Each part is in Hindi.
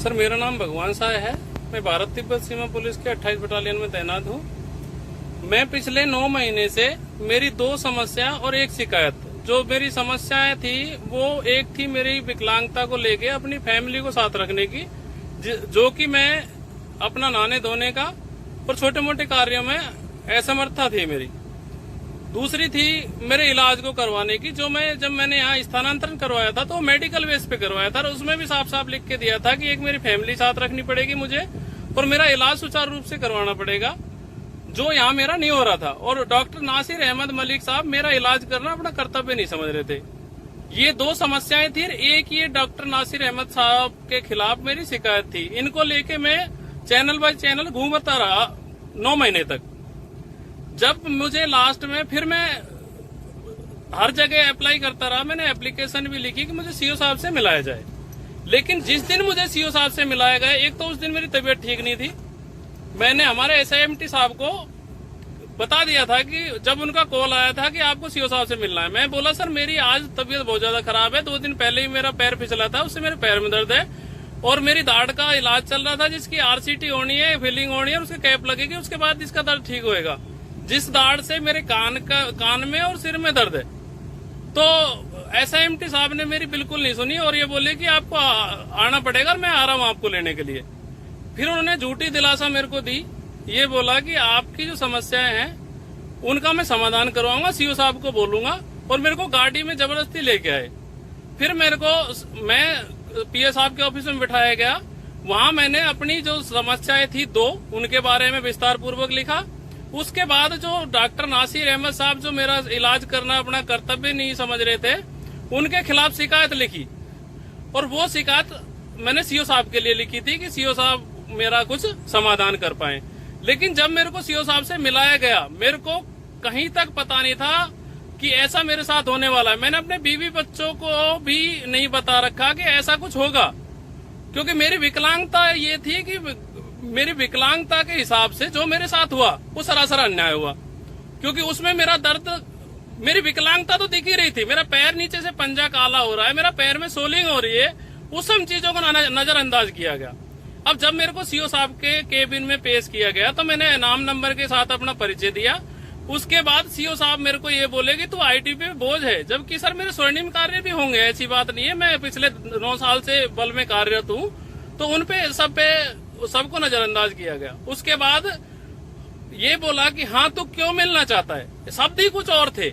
सर मेरा नाम भगवान साय है। मैं भारत तिब्बत सीमा पुलिस के 28 बटालियन में तैनात हूँ। मैं पिछले 9 महीने से मेरी 2 समस्या और 1 शिकायत, जो मेरी समस्याएं थी वो एक थी मेरी विकलांगता को लेके अपनी फैमिली को साथ रखने की, जो कि मैं अपना नहाने धोने का और छोटे मोटे कार्यों में असमर्थता थी मेरी। दूसरी थी मेरे इलाज को करवाने की, जो जब मैंने यहाँ स्थानांतरण करवाया था तो मेडिकल बेस पे करवाया था और उसमें भी साफ साफ लिख के दिया था कि एक मेरी फैमिली साथ रखनी पड़ेगी मुझे और मेरा इलाज सुचारू रूप से करवाना पड़ेगा, जो यहाँ मेरा नहीं हो रहा था। और डॉक्टर नासिर अहमद मलिक साहब मेरा इलाज करना अपना कर्तव्य नहीं समझ रहे थे। ये 2 समस्याएं थी। एक ये डॉक्टर नासिर अहमद साहब के खिलाफ मेरी शिकायत थी। इनको लेके मैं चैनल बाय चैनल घूमता रहा 9 महीने तक। जब मुझे लास्ट में फिर मैं हर जगह अप्लाई करता रहा, मैंने एप्लीकेशन भी लिखी कि मुझे सीओ साहब से मिलाया जाए। लेकिन जिस दिन मुझे सीओ साहब से मिलाया गया, एक तो उस दिन मेरी तबीयत ठीक नहीं थी। मैंने हमारे एसआईएमटी साहब को बता दिया था कि जब उनका कॉल आया था कि आपको सीओ साहब से मिलना है, मैं बोला सर मेरी आज तबीयत बहुत ज्यादा खराब है, 2 दिन पहले ही मेरा पैर फिसला था, उससे मेरे पैर में दर्द है और मेरी दाढ़ का इलाज चल रहा था जिसकी आरसीटी होनी है, फिलिंग होनी है, उसकी कैप लगेगी, उसके बाद इसका दर्द ठीक होएगा। जिस दाढ़ से मेरे कान में और सिर में दर्द है। तो एसआईएमटी साहब ने मेरी बिल्कुल नहीं सुनी और ये बोले कि आपको आना पड़ेगा और मैं आ रहा हूँ आपको लेने के लिए। फिर उन्होंने झूठी दिलासा मेरे को दी, ये बोला कि आपकी जो समस्याएं हैं उनका मैं समाधान करवाऊंगा, सीओ साहब को बोलूंगा, और मेरे को गाड़ी में जबरदस्ती लेके आए। फिर मैं पीए साहब के ऑफिस में बिठाया गया। वहां मैंने अपनी जो समस्याएं थी 2, उनके बारे में विस्तार पूर्वक लिखा। उसके बाद जो डॉक्टर नासिर अहमद साहब जो मेरा इलाज करना अपना कर्तव्य नहीं समझ रहे थे, उनके खिलाफ शिकायत लिखी और वो शिकायत मैंने सीओ साहब के लिए लिखी थी कि सीओ साहब मेरा कुछ समाधान कर पाए। लेकिन जब मेरे को सीओ साहब से मिलाया गया, मेरे को कहीं तक पता नहीं था कि ऐसा मेरे साथ होने वाला है। मैंने अपने बीवी बच्चों को भी नहीं बता रखा कि ऐसा कुछ होगा, क्योंकि मेरी विकलांगता ये थी कि मेरी विकलांगता के हिसाब से जो मेरे साथ हुआ वो सरासर अन्याय हुआ, क्योंकि उसमें मेरा दर्द, मेरी विकलांगता तो दिख ही रही थी। मेरा पैर नीचे से पंजा काला हो रहा है, मेरा पैर में सोलिंग हो रही है, उस सब चीजों को नजरअंदाज किया गया। अब जब मेरे को सीओ साहब के केबिन में पेश किया गया तो मैंने नाम नंबर के साथ अपना परिचय दिया। उसके बाद सीओ साहब मेरे को ये बोले कि तू आईटीपी पे बोझ है, जबकि सर मेरे स्वर्णिम कार्य भी होंगे, ऐसी बात नहीं है। मैं पिछले 9 साल से बल में कार्यरत हूँ, तो उन पे सबको नजरअंदाज किया गया। उसके बाद ये बोला कि हाँ तू क्यों मिलना चाहता है, शब्द ही कुछ और थे।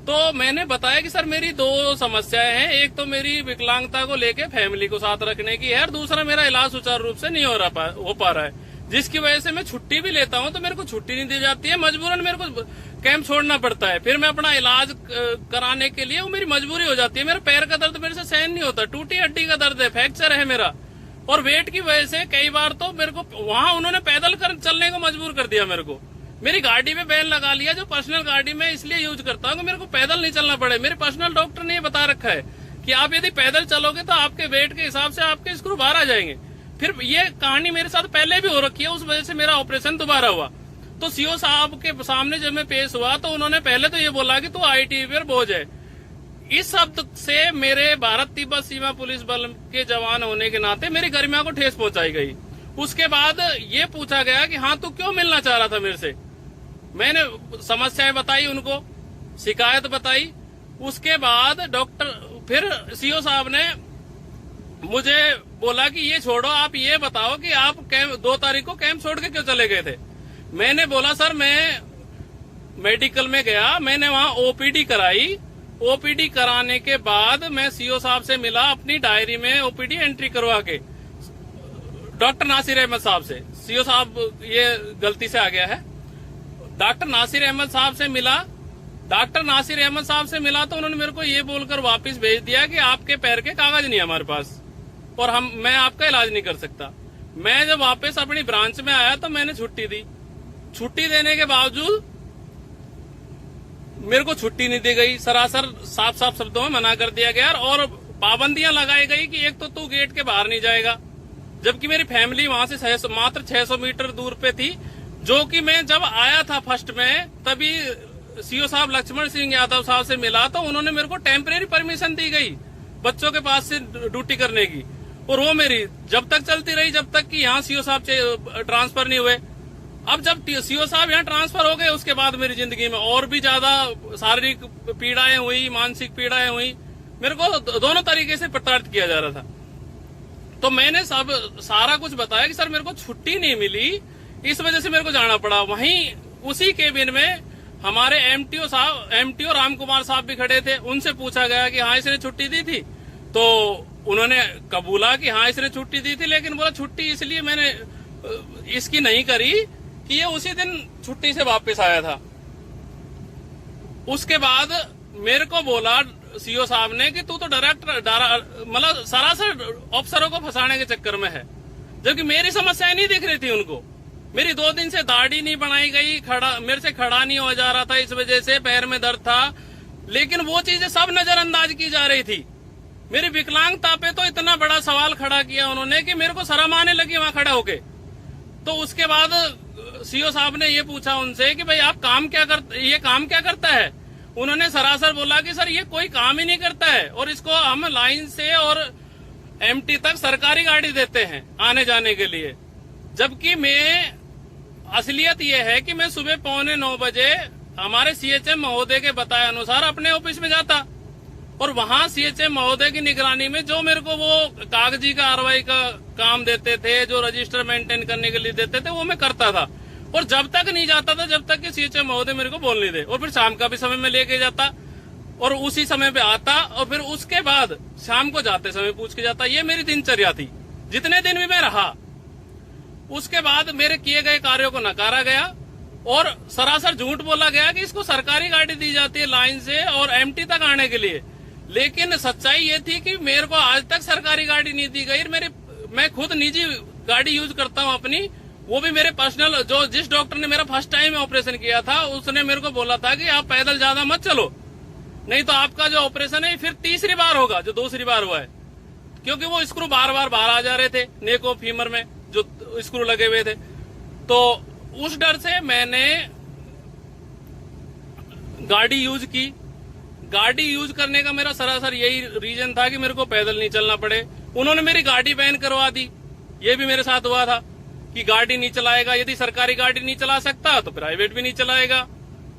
तो मैंने बताया कि सर मेरी 2 समस्याएं हैं, एक तो मेरी विकलांगता को लेके फैमिली को साथ रखने की है और दूसरा मेरा इलाज सुचारू रूप से नहीं हो पा रहा है, जिसकी वजह से मैं छुट्टी भी लेता हूं तो मेरे को छुट्टी नहीं दी जाती है, मजबूरन मेरे को कैंप छोड़ना पड़ता है। फिर मैं अपना इलाज कराने के लिए वो मेरी मजबूरी हो जाती है। मेरे पैर का दर्द मेरे से सहन नहीं होता, टूटी हड्डी का दर्द है, फ्रैक्चर है मेरा, और वेट की वजह से कई बार तो मेरे को वहां उन्होंने पैदल चलने को मजबूर कर दिया। मेरे को मेरी गाड़ी में बैन लगा लिया, जो पर्सनल गाड़ी में इसलिए यूज करता हूँ कि मेरे को पैदल नहीं चलना पड़े। मेरे पर्सनल डॉक्टर ने ये बता रखा है कि आप यदि पैदल चलोगे तो आपके वेट के हिसाब से आपके स्क्रू बाहर आ जाएंगे। फिर ये कहानी मेरे साथ पहले भी हो रखी है, उस वजह से मेरा ऑपरेशन दोबारा हुआ। तो सीओ साहब के सामने जब मैं पेश हुआ तो उन्होंने पहले तो ये बोला कि तू आईटीपी पर बोझ है। इस शब्द से मेरे भारत तिब्बत सीमा पुलिस बल के जवान होने के नाते मेरी गरिमा को ठेस पहुंचाई गई। उसके बाद ये पूछा गया कि हाँ तू क्यों मिलना चाह रहा था मेरे से। मैंने समस्याएं बताई, उनको शिकायत बताई। उसके बाद फिर सीओ साहब ने मुझे बोला कि ये छोड़ो, आप ये बताओ कि आप 2 तारीख को कैंप छोड़ के क्यों चले गए थे। मैंने बोला सर मैं मेडिकल में गया, मैंने वहां ओपीडी कराई। ओपीडी कराने के बाद मैं सीओ साहब से मिला, अपनी डायरी में ओपीडी एंट्री करवा के डॉक्टर नासिर अहमद साहब से। सीओ साहब ये गलती से आ गया है। डॉक्टर नासिर अहमद साहब से मिला। डॉक्टर नासिर अहमद साहब से मिला तो उन्होंने मेरे को ये बोलकर वापस भेज दिया कि आपके पैर के कागज नहीं है हमारे पास और मैं आपका इलाज नहीं कर सकता। मैं जब वापस अपनी ब्रांच में आया तो मैंने छुट्टी दी। छुट्टी देने के बावजूद मेरे को छुट्टी नहीं दी गई, सरासर साफ साफ शब्दों में मना कर दिया गया और पाबंदियां लगाई गई कि एक तो तू गेट के बाहर नहीं जाएगा, जबकि मेरी फैमिली वहां से मात्र 600 मीटर दूर पे थी। जो कि मैं जब आया था फर्स्ट में तभी सीओ साहब लक्ष्मण सिंह यादव साहब से मिला तो उन्होंने मेरे को टेम्परेरी परमिशन दी गई बच्चों के पास से ड्यूटी करने की। और वो मेरी जब तक चलती रही जब तक कि यहाँ सीओ साहब ट्रांसफर नहीं हुए। अब जब सीओ साहब यहाँ ट्रांसफर हो गए उसके बाद मेरी जिंदगी में और भी ज्यादा शारीरिक पीड़ाएं हुई, मानसिक पीड़ाएं हुई। मेरे को दोनों तरीके से प्रताड़ित किया जा रहा था। तो मैंने सारा कुछ बताया कि सर मेरे को छुट्टी नहीं मिली, इस वजह से मेरे को जाना पड़ा। वहीं उसी केबिन में हमारे एमटीओ राम कुमार साहब भी खड़े थे। उनसे पूछा गया कि हाँ इसने छुट्टी दी थी, तो उन्होंने कबूला कि हाँ इसने छुट्टी दी थी, लेकिन बोला छुट्टी इसलिए मैंने इसकी नहीं करी कि ये उसी दिन छुट्टी से वापस आया था। उसके बाद मेरे को बोला सीओ साहब ने कि तू तो मतलब सरासर अफसरों को फंसाने के चक्कर में है, जबकि मेरी समस्याएं नहीं दिख रही थी उनको। मेरी 2 दिन से दाढ़ी नहीं बनाई गई, मेरे से खड़ा नहीं हो जा रहा था, इस वजह से पैर में दर्द था, लेकिन वो चीजें सब नजरअंदाज की जा रही थी। मेरी विकलांगता पे तो इतना बड़ा सवाल खड़ा किया उन्होंने कि मेरे को शर्म आने लगी वहां खड़ा होके। तो उसके बाद सीओ साहब ने ये पूछा उनसे कि भाई आप काम क्या करता है। उन्होंने सरासर बोला कि सर ये कोई काम ही नहीं करता है और इसको हम लाइन से और एमटी तक सरकारी गाड़ी देते हैं आने जाने के लिए। जबकि मैं असलियत ये है कि मैं सुबह 8:45 बजे हमारे सीएचएम महोदय के बताए अनुसार अपने ऑफिस में जाता और वहां सीएचएम महोदय की निगरानी में जो मेरे को वो कागजी कार्रवाई का काम देते थे, जो रजिस्टर मेंटेन करने के लिए देते थे, वो मैं करता था। और जब तक नहीं जाता था जब तक कि सीएचएम महोदय मेरे को बोलने दे। और फिर शाम का भी समय में लेके जाता और उसी समय पे आता और फिर उसके बाद शाम को जाते समय पूछ के जाता। ये मेरी दिनचर्या थी जितने दिन भी मैं रहा। उसके बाद मेरे किए गए कार्यों को नकारा गया और सरासर झूठ बोला गया कि इसको सरकारी गाड़ी दी जाती है लाइन से और एमटी तक आने के लिए। लेकिन सच्चाई ये थी कि मेरे को आज तक सरकारी गाड़ी नहीं दी गई। मैं खुद निजी गाड़ी यूज करता हूँ अपनी, वो भी मेरे पर्सनल। जिस डॉक्टर ने मेरा फर्स्ट टाइम ऑपरेशन किया था उसने मेरे को बोला था कि आप पैदल ज्यादा मत चलो, नहीं तो आपका जो ऑपरेशन है फिर तीसरी बार होगा जो दूसरी बार हुआ है, क्योंकि वो स्क्रू बार बार बाहर आ जा रहे थे नेक और फीमर में जो स्क्रू लगे हुए थे। तो उस डर से मैंने गाड़ी यूज की। गाड़ी यूज करने का मेरा सरासर यही रीजन था कि मेरे को पैदल नहीं चलना पड़े। उन्होंने मेरी गाड़ी बैन करवा दी। ये भी मेरे साथ हुआ था कि गाड़ी नहीं चलाएगा, यदि सरकारी गाड़ी नहीं चला सकता तो प्राइवेट भी नहीं चलाएगा।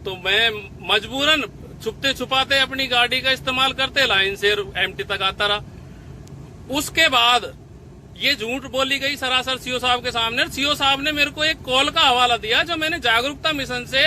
तो मैं मजबूरन छुपते छुपाते अपनी गाड़ी का इस्तेमाल करते लाइन से एमटी तक आता रहा। उसके बाद ये झूठ बोली गई सरासर सीओ साहब के सामने। सीओ साहब ने मेरे को एक कॉल का हवाला दिया जो मैंने जागरूकता मिशन से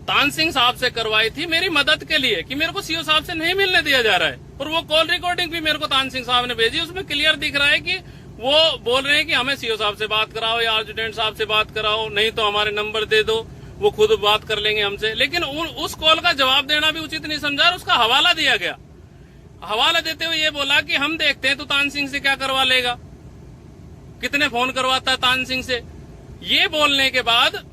तान सिंह साहब से करवाई थी मेरी मदद के लिए कि मेरे को सीओ साहब से नहीं मिलने दिया जा रहा है। और वो कॉल रिकॉर्डिंग भी मेरे को तान सिंह साहब ने भेजी। उसमें क्लियर दिख रहा है कि वो बोल रहे हैं कि हमें सीओ साहब से बात कराओ या एडजुटेंट साहब से बात कराओ, नहीं तो हमारे नंबर दे दो, वो खुद बात कर लेंगे हमसे। लेकिन उस कॉल का जवाब देना भी उचित नहीं समझा और उसका हवाला दिया गया। हवाला देते हुए ये बोला कि हम देखते हैं तो तान सिंह से क्या करवा लेगा, कितने फोन करवाता है तान सिंह से। ये बोलने के बाद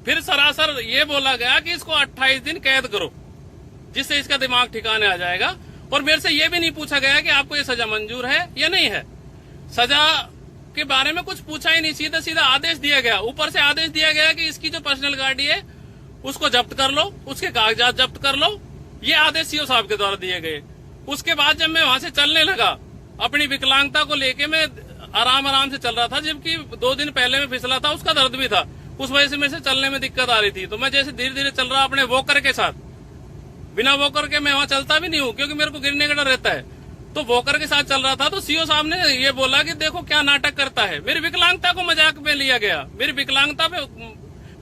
फिर सरासर ये बोला गया कि इसको 28 दिन कैद करो जिससे इसका दिमाग ठिकाने आ जाएगा। और मेरे से ये भी नहीं पूछा गया कि आपको ये सजा मंजूर है या नहीं है। सजा के बारे में कुछ पूछा ही नहीं, सीधा सीधा आदेश दिया गया। ऊपर से आदेश दिया गया कि इसकी जो पर्सनल गाड़ी है उसको जब्त कर लो, उसके कागजात जब्त कर लो। ये आदेश सीओ साहब के द्वारा दिए गए। उसके बाद जब मैं वहां से चलने लगा अपनी विकलांगता को लेके मैं आराम से चल रहा था, जबकि 2 दिन पहले में फिसला था, उसका दर्द भी था, उस वजह से मेरे से चलने में दिक्कत आ रही थी। तो मैं जैसे धीरे धीरे चल रहा अपने वॉकर के साथ, बिना वॉकर के मैं वहां चलता भी नहीं हूँ क्योंकि मेरे को गिरने का डर रहता है। तो वॉकर के साथ चल रहा था तो सीओ साहब ने ये बोला कि देखो क्या नाटक करता है। मेरी विकलांगता को मजाक में लिया गया, मेरी विकलांगता पे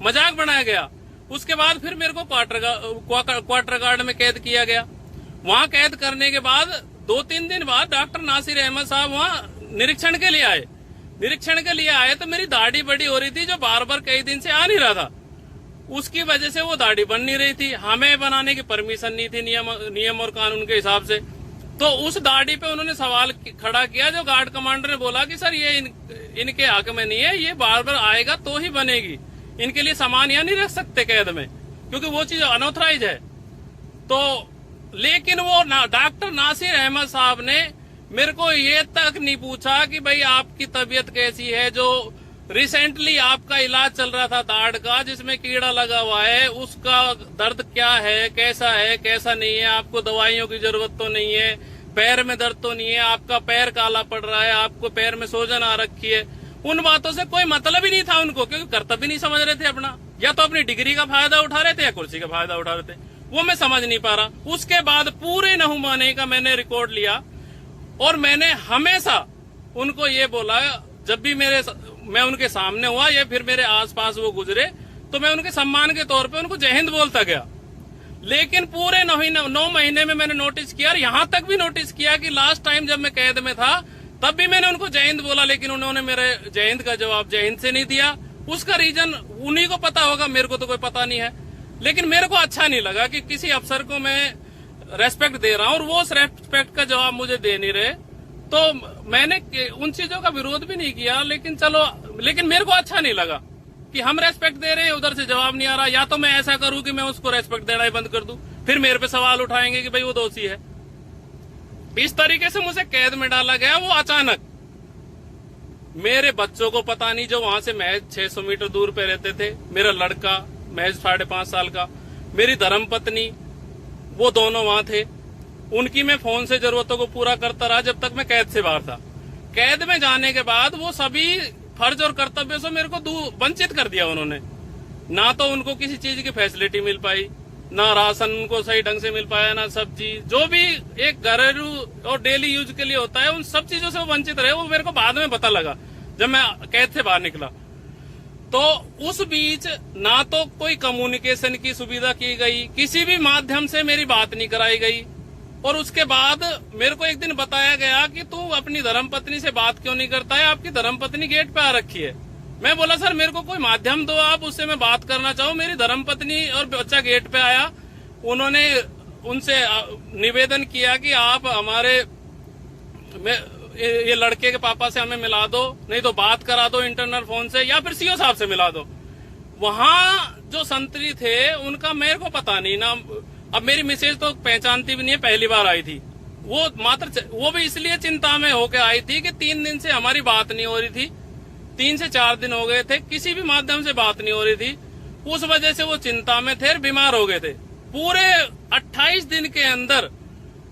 मजाक बनाया गया। उसके बाद फिर मेरे को क्वार्टर गार्ड में कैद किया गया। वहां कैद करने के बाद 2-3 दिन बाद डॉक्टर नासिर अहमद साहब वहां निरीक्षण के लिए आए। निरीक्षण के लिए आए तो मेरी दाढ़ी बड़ी हो रही थी जो बार बार कई दिन से आ नहीं रहा था। उसकी वजह से वो दाढ़ी बन नहीं रही थी। हमें बनाने की परमिशन नहीं थी नियम और कानून के हिसाब से। तो उस दाढ़ी पे उन्होंने सवाल खड़ा किया जो गार्ड कमांडर ने बोला कि सर ये इनके हक में नहीं है, ये बार बार आएगा तो ही बनेगी, इनके लिए सामान यहाँ नहीं रख सकते कैद में क्योंकि वो चीज अनऑथराइज है। तो लेकिन वो डॉक्टर नासिर अहमद साहब ने मेरे को ये तक नहीं पूछा कि भाई आपकी तबीयत कैसी है, जो रिसेंटली आपका इलाज चल रहा था दाढ़ का जिसमें कीड़ा लगा हुआ है, उसका दर्द क्या है, कैसा नहीं है, आपको दवाइयों की जरूरत तो नहीं है, पैर में दर्द तो नहीं है, आपका पैर काला पड़ रहा है, आपको पैर में सूजन आ रखी है। उन बातों से कोई मतलब ही नहीं था उनको, क्योंकि कर्तव्य नहीं समझ रहे थे अपना, या तो अपनी डिग्री का फायदा उठा रहे थे या कुर्सी का फायदा उठा रहे थे, वो मैं समझ नहीं पा रहा। उसके बाद पूरे नहुमाने का मैंने रिकॉर्ड लिया और मैंने हमेशा उनको ये बोला, जब भी मैं उनके सामने हुआ या फिर मेरे आसपास वो गुजरे तो मैं उनके सम्मान के तौर पे उनको जय हिंद बोलता गया। लेकिन पूरे 9 महीने में मैंने नोटिस किया, और यहाँ तक भी नोटिस किया कि लास्ट टाइम जब मैं कैद में था तब भी मैंने उनको जय हिंद बोला, लेकिन उन्होंने मेरे जय हिंद का जवाब जय हिंद से नहीं दिया। उसका रीजन उन्हीं को पता होगा, मेरे को तो कोई पता नहीं है। लेकिन मेरे को अच्छा नहीं लगा कि किसी अफसर को मैं रेस्पेक्ट दे रहा हूं और वो उस रेस्पेक्ट का जवाब मुझे दे नहीं रहे, तो मैंने उन चीजों का विरोध भी नहीं किया। लेकिन मेरे को अच्छा नहीं लगा कि हम रेस्पेक्ट दे रहे हैं, उधर से जवाब नहीं आ रहा। या तो मैं ऐसा करूं कि मैं उसको रेस्पेक्ट देना ही बंद कर दूं, फिर मेरे पे सवाल उठाएंगे कि भाई वो दोषी है। इस तरीके से मुझे कैद में डाला गया, वो अचानक। मेरे बच्चों को पता नहीं, जो वहां से महज 600 मीटर दूर पे रहते थे, मेरा लड़का महज 5.5 साल का, मेरी धर्मपत्नी, वो दोनों वहां थे। उनकी मैं फोन से जरूरतों को पूरा करता रहा जब तक मैं कैद से बाहर था। कैद में जाने के बाद वो सभी फर्ज और कर्तव्यों से मेरे को वंचित कर दिया उन्होंने। ना तो उनको किसी चीज की फैसिलिटी मिल पाई, ना राशन उनको सही ढंग से मिल पाया, ना सब्जी, जो भी एक घरेलू और डेली यूज के लिए होता है, उन सब चीजों से वो वंचित रहे। वो मेरे को बाद में पता लगा जब मैं कैद से बाहर निकला। तो उस बीच ना तो कोई कम्युनिकेशन की सुविधा की गई, किसी भी माध्यम से मेरी बात नहीं कराई गई। और उसके बाद मेरे को एक दिन बताया गया कि तू अपनी धर्मपत्नी से बात क्यों नहीं करता है, आपकी धर्मपत्नी गेट पे आ रखी है। मैं बोला सर मेरे को कोई माध्यम दो, आप उससे मैं बात करना चाहूँ। मेरी धर्मपत्नी और बच्चा गेट पे आया, उन्होंने उनसे निवेदन किया कि आप हमारे ये लड़के के पापा से हमें मिला दो, नहीं तो बात करा दो इंटरनल फोन से, या फिर सीओ साहब से मिला दो। वहां जो संतरी थे उनका मेरे को पता नहीं ना। अब मेरी मिसेज तो पहचानती भी नहीं है, पहली बार आई थी वो भी इसलिए चिंता में होकर आई थी कि 3 दिन से हमारी बात नहीं हो रही थी, 3 से 4 दिन हो गए थे, किसी भी माध्यम से बात नहीं हो रही थी। उस वजह से वो चिंता में थे और बीमार हो गए थे। पूरे 28 दिन के अंदर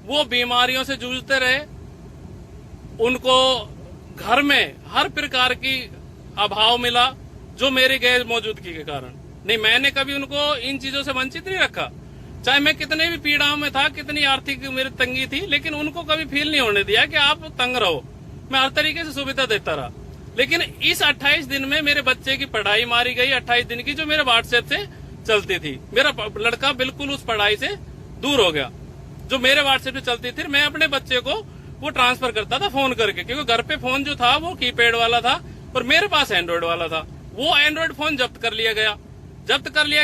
वो बीमारियों से जूझते रहे। उनको घर में हर प्रकार की अभाव मिला, जो मेरी गैर मौजूदगी के कारण। नहीं, मैंने कभी उनको इन चीजों से वंचित नहीं रखा, चाहे मैं कितने भी पीड़ाओं में था, कितनी आर्थिक मेरी तंगी थी, लेकिन उनको कभी फील नहीं होने दिया कि आप तंग रहो। मैं हर तरीके से सुविधा देता रहा। लेकिन इस 28 दिन में मेरे बच्चे की पढ़ाई मारी गई, 28 दिन की, जो मेरे व्हाट्सएप से चलती थी। मेरा लड़का बिल्कुल उस पढ़ाई से दूर हो गया, जो मेरे व्हाट्सएप से चलती थी। मैं अपने बच्चे को वो ट्रांसफर करता था फोन करके, क्योंकि घर पे फोन जो था वो कीपैड वाला था और मेरे पास एंड्रॉइड वाला था। वो एंड्रॉइड फोन जब्त कर लिया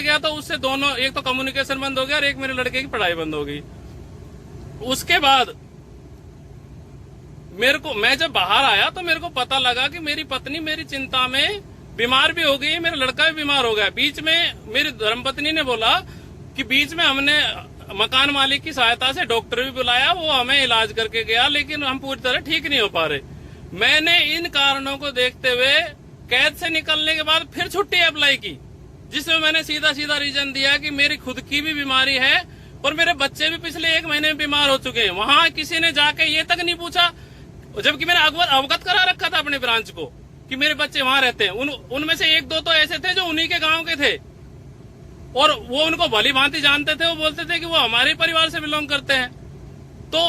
गया तो उससे दोनों, एक तो कम्युनिकेशन बंद हो गया और एक मेरे लड़के की पढ़ाई बंद हो गई। उसके बाद मैं जब बाहर आया तो मेरे को पता लगा कि मेरी पत्नी मेरी चिंता में बीमार भी हो गई, मेरा लड़का भी बीमार हो गया। बीच में मेरी धर्मपत्नी ने बोला कि बीच में हमने मकान मालिक की सहायता से डॉक्टर भी बुलाया, वो हमें इलाज करके गया, लेकिन हम पूरी तरह ठीक नहीं हो पा रहे। मैंने इन कारणों को देखते हुए कैद से निकलने के बाद फिर छुट्टी अप्लाई की, जिसमें मैंने सीधा रीजन दिया कि मेरी खुद की भी बीमारी है और मेरे बच्चे भी पिछले 1 महीने में बीमार हो चुके हैं। वहां किसी ने जाके ये तक नहीं पूछा, जबकि मैंने अवगत करा रखा था अपने ब्रांच को कि मेरे बच्चे वहां रहते हैं। उनमें से 1-2 तो ऐसे थे जो उन्हीं के गांव के थे और वो उनको भली भांति जानते थे। वो बोलते थे कि वो हमारे परिवार से बिलोंग करते हैं, तो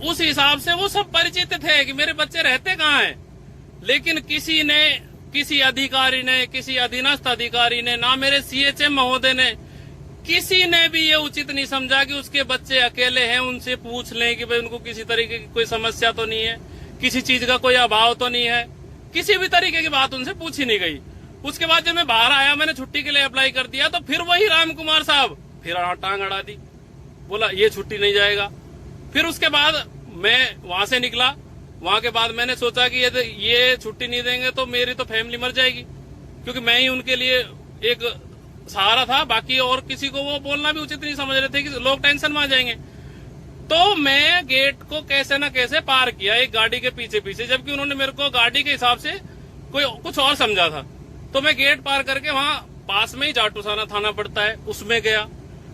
उस हिसाब से वो सब परिचित थे कि मेरे बच्चे रहते कहाँ हैं। लेकिन किसी अधिकारी ने, किसी अधीनस्थ अधिकारी ने, ना मेरे सीएचएम महोदय ने, किसी ने भी ये उचित नहीं समझा कि उसके बच्चे अकेले हैं, उनसे पूछ लें कि भाई उनको किसी तरीके की कोई समस्या तो नहीं है, किसी चीज का कोई अभाव तो नहीं है। किसी भी तरीके की बात उनसे पूछी नहीं गई। उसके बाद जब मैं बाहर आया, मैंने छुट्टी के लिए अप्लाई कर दिया, तो फिर वही राम कुमार साहब फिर टांग अड़ा दी, बोला ये छुट्टी नहीं जाएगा। फिर उसके बाद मैं वहां से निकला। वहां के बाद मैंने सोचा कि ये छुट्टी नहीं देंगे तो मेरी तो फैमिली मर जाएगी, क्योंकि मैं ही उनके लिए एक सहारा था। बाकी और किसी को वो बोलना भी उचित नहीं समझ रहे थे कि लोग टेंशन में आ जाएंगे। तो मैं गेट को कैसे न कैसे पार किया एक गाड़ी के पीछे, जबकि उन्होंने मेरे को गाड़ी के हिसाब से कुछ और समझा था। तो मैं गेट पार करके वहां पास में ही जाटूसाना थाना पड़ता है, उसमें गया।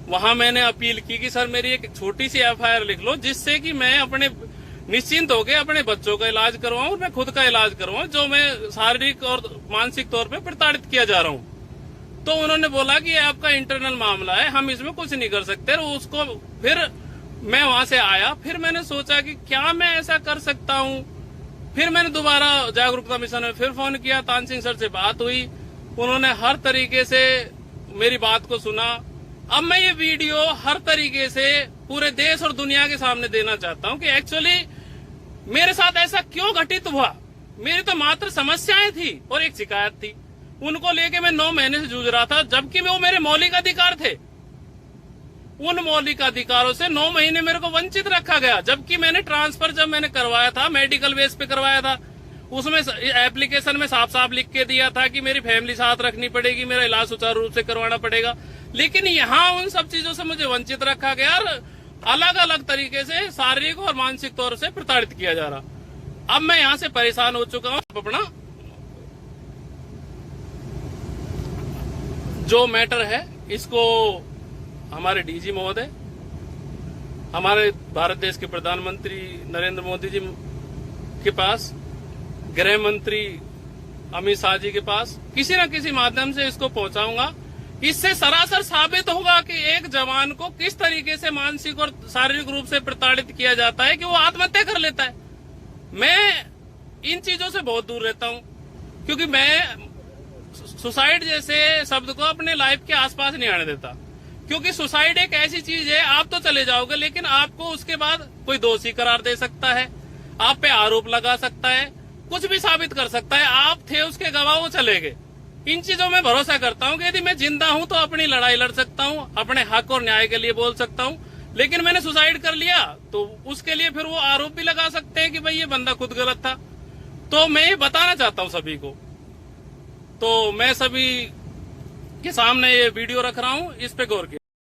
वहां मैंने अपील की कि सर मेरी एक छोटी सी FIR लिख लो, जिससे कि मैं अपने निश्चिंत होकर अपने बच्चों का इलाज करवाऊं और मैं खुद का इलाज करवाऊं, जो मैं शारीरिक और मानसिक तौर पे प्रताड़ित किया जा रहा हूं। तो उन्होंने बोला कि ये आपका इंटरनल मामला है, हम इसमें कुछ नहीं कर सकते। और उसको फिर मैं वहां से आया, फिर मैंने सोचा कि क्या मैं ऐसा कर सकता हूं। फिर मैंने दोबारा जागरूकता मिशन में फिर फोन किया, तान सिंह सर से बात हुई, उन्होंने हर तरीके से मेरी बात को सुना। अब मैं ये वीडियो हर तरीके से पूरे देश और दुनिया के सामने देना चाहता हूं कि एक्चुअली मेरे साथ ऐसा क्यों घटित हुआ। मेरी तो मात्र समस्याएं थी और एक शिकायत थी, उनको लेके मैं 9 महीने से जूझ रहा था, जबकि वो मेरे मौलिक अधिकार थे। उन मौलिक अधिकारों से 9 महीने मेरे को वंचित रखा गया, जबकि मैंने ट्रांसफर जब मैंने करवाया था, मेडिकल बेस पे करवाया था, उसमें एप्लीकेशन में साफ साफ लिख के दिया था कि मेरी फैमिली साथ रखनी पड़ेगी, मेरा इलाज सुचारू रूप से करवाना पड़ेगा। लेकिन यहाँ उन सब चीजों से मुझे वंचित रखा गया और अलग अलग तरीके से शारीरिक और मानसिक तौर से प्रताड़ित किया जा रहा। अब मैं यहाँ से परेशान हो चुका हूँ। अपना जो मैटर है इसको हमारे डीजी महोदय, हमारे भारत देश के प्रधानमंत्री नरेंद्र मोदी जी के पास, गृह मंत्री अमित शाह जी के पास किसी न किसी माध्यम से इसको पहुंचाऊंगा। इससे सरासर साबित होगा कि एक जवान को किस तरीके से मानसिक और शारीरिक रूप से प्रताड़ित किया जाता है कि वो आत्महत्या कर लेता है। मैं इन चीजों से बहुत दूर रहता हूं, क्योंकि मैं सुसाइड जैसे शब्द को अपने लाइफ के आसपास नहीं आने देता। क्योंकि सुसाइड एक ऐसी चीज है, आप तो चले जाओगे लेकिन आपको उसके बाद कोई दोषी करार दे सकता है, आप पे आरोप लगा सकता है, कुछ भी साबित कर सकता है। आप थे उसके गवाह, वो चले गए। इन चीजों में भरोसा करता हूं कि यदि मैं जिंदा हूं तो अपनी लड़ाई लड़ सकता हूं, अपने हक और न्याय के लिए बोल सकता हूं। लेकिन मैंने सुसाइड कर लिया तो उसके लिए फिर वो आरोप भी लगा सकते हैं कि भाई ये बंदा खुद गलत था। तो मैं ये बताना चाहता हूं सभी को, तो मैं सभी के सामने ये वीडियो रख रहा हूं, इस पे गौर कीजिए।